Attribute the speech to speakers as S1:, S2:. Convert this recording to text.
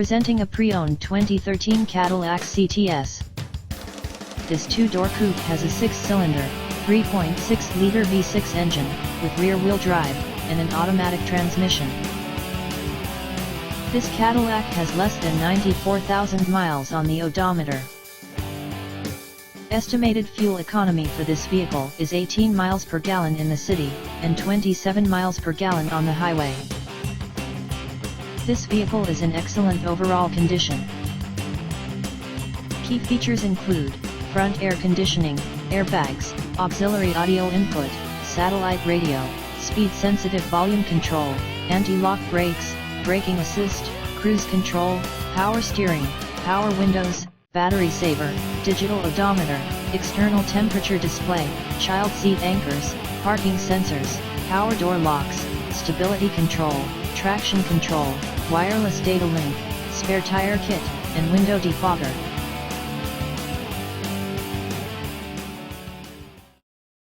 S1: Presenting a pre-owned 2013 Cadillac CTS. This two-door coupe has a 6-cylinder, 3.6-liter V6 engine, with rear-wheel drive, and an automatic transmission. This Cadillac has less than 94,000 miles on the odometer. Estimated fuel economy for this vehicle is 18 miles per gallon in the city, and 27 miles per gallon on the highway. This vehicle is in excellent overall condition. Key features include front air conditioning, airbags, auxiliary audio input, satellite radio, speed-sensitive volume control, anti-lock brakes, braking assist, cruise control, power steering, power windows, battery saver, digital odometer, external temperature display, child seat anchors, parking sensors, power door locks, stability control, traction control, wireless data link, spare tire kit, and window defogger.